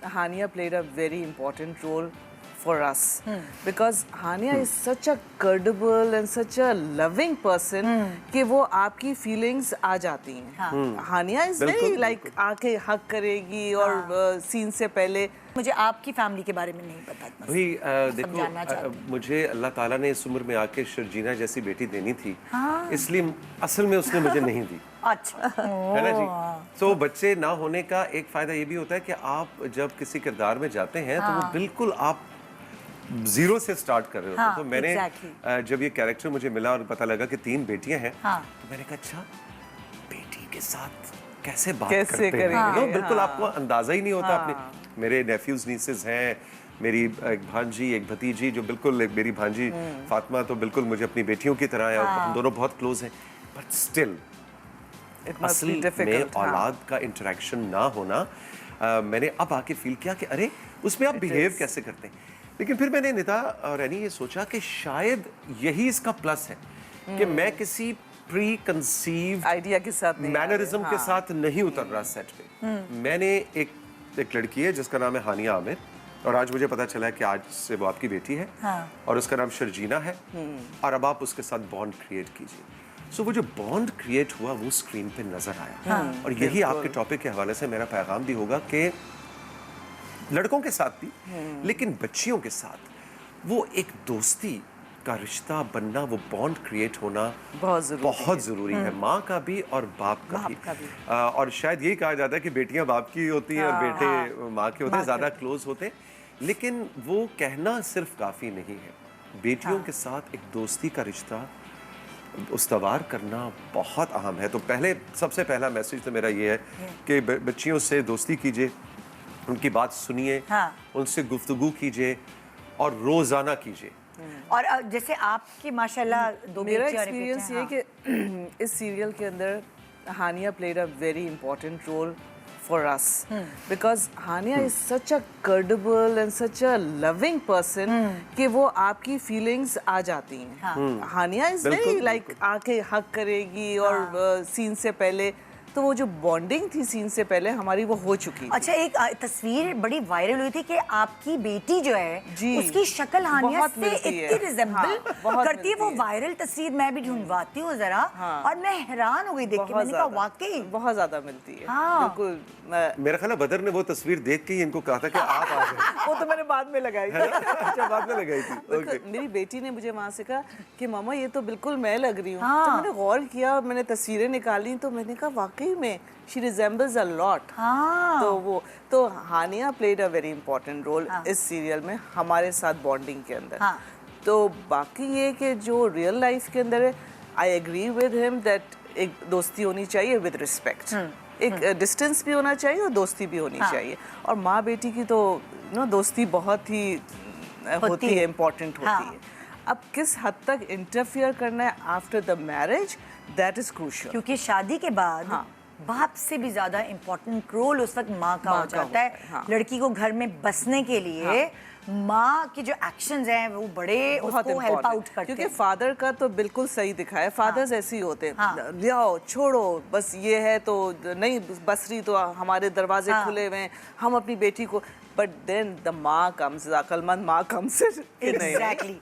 Hania played a very important role for us because Hania is such a credible and such a loving person कि वो आपकी feelings आ जाती हैं. Hania is very like आके hug करेगी और scene से पहले. मुझे आपकी फैमिली के बारे में नहीं पता. भाई देखो मुझे अल्लाह ताला ने इस उम्र में आके शर्जीना जैसी बेटी देनी थी, इसलिए असल में उसने मुझे नहीं दी. अच्छा है ना जी. तो बच्चे ना होने का एक फायदा ये भी होता है कि आप जब किसी किरदार में जाते हैं तो वो बिल्कुल आप जीरो से स्टार्ट कर रहे होते हैं. तो मैंने जब ये कैरेक्टर मुझे मिला और पता लगा कि 3 बेटियां हैं, तो मैंने कहा अच्छा बेटी के साथ कैसे बात करते हैं. बिल्कुल आपको अंदाजा ही नहीं होता. अपने मेरे नेफ्यूज नीसेस हैं, मेरी एक भांजी एक भतीजी जो बिल्कुल एक मेरी भांजी फातिमा तो बिल्कुल मुझे अपनी बेटियों की तरह है और हम दोनों बहुत क्लोज हैं. बट स्टिल असल में औलाद का इंटरेक्शन ना होना मैंने अब आके फील किया कि अरे उसमें आप बिहेव कैसे करते हैं. लेकिन फिर मैंने निता और एनी ये सोचा कि शायद यही इसका प्लस है कि मैं किसी प्री कंसीव आइडिया के साथ मैनरिज्म के साथ नहीं उतर रहा सेट पे. मैंने एक लड़की है जिसका नाम है हानिया आमिर और आज मुझे पता चला है कि आज से वो आपकी बेटी है और उसका नाम शर्जीना है और अब आप उसके साथ बॉन्ड क्रिएट कीजिए. सो वो जो बॉन्ड क्रिएट हुआ वो स्क्रीन पे नजर आया और यही आपके टॉपिक के हवाले से मेरा पैगाम भी होगा कि लड़कों के साथ भी लेकिन बच्चियों के साथ वो एक दोस्ती का रिश्ता बनना, वो बॉन्ड क्रिएट होना बहुत जरूरी है. माँ का भी और बाप का भी. और शायद यही कहा जाता है कि बेटियां बाप की होती हैं और बेटे माँ के होते हैं, ज्यादा क्लोज होते हैं. लेकिन वो कहना सिर्फ काफी नहीं है. बेटियों के साथ एक दोस्ती का रिश्ता उस्तवार करना बहुत अहम है. तो सबसे पहला मैसेज तो मेरा ये है कि बच्चियों से दोस्ती कीजिए, उनकी बात सुनिए, उनसे गुफ्तगू कीजिए और रोजाना कीजिए. और जैसे आपकी माशाल्लाह दो मेरा एक्सपीरियंस ये कि इस सीरियल के अंदर Hania played a very important role for us because Hania is such a credible and such a loving person कि वो आपकी feelings आ जाती हैं. Hania is very like आके hug करेगी और सीन से पहले तो वो जो बॉन्डिंग थी सीन से पहले हमारी वो हो चुकी. अच्छा एक तस्वीर बड़ी वायरल हुई थी कि आपकी बेटी जो है उसकी शक्ल हानिया से इतनी रिजेंबल करती है. वो वायरल तस्वीर मैं भी ढूंढवाती हूँ जरा और मैं हैरान हो गई देख के. मैंने कहा वाकई बहुत ज्यादा मिलती है. बिल्कुल. मेरा ख्याल है बदर ने वो तस्वीर देख के ही इनको कहा था कि आप आ जाए. वो तो मैंने बाद में लगाई थी. अच्छा बाद में लगाई थी. मेरी बेटी ने मुझे वहाँ से कहा कि मामा ये तो बिल्कुल मैं लग रही हूँ. तो मैंने गौर किया, मैंने तस्वीरें निकाली तो मैंने कहा वाकई में she resembles a lot. तो हानिया played a very important role इस सीरियल में हमारे साथ बॉन्डिंग के अंदर. तो बाकी ये कि जो रियल लाइफ के अंदर है, I agree with him that एक दोस्ती होनी चाहिए विद रिस्पेक्ट. एक डिस्टेंस भी होना चाहिए और दोस्ती भी होनी चाहिए. और माँ बेटी की तो दोस्ती बहुत ही होती है, इम्पोर्टेंट होती है. अब किस हद तक इंटरफियर करना है after the marriage, that is crucial. क्योंकि शादी के बाद बाप से भी ज्यादा इम्पोर्टेंट रोल उस वक्त माँ का हो जाता है. लड़की को घर में बसने के लिए माँ के जो एक्शंस हैं वो बड़े उसको हेल्प आउट करते हैं. क्योंकि फादर का तो बिल्कुल सही दिखाया. फादर्स ऐसे ही होते हैं, ले आओ छोड़ो बस ये है तो नहीं बस रही तो हमारे दरवाजे खुले हुए हैं, हम अपनी बेटी को. बट देन द माँ कम्स, अक्लमंद माँ कम्स. एग्जैक्टली.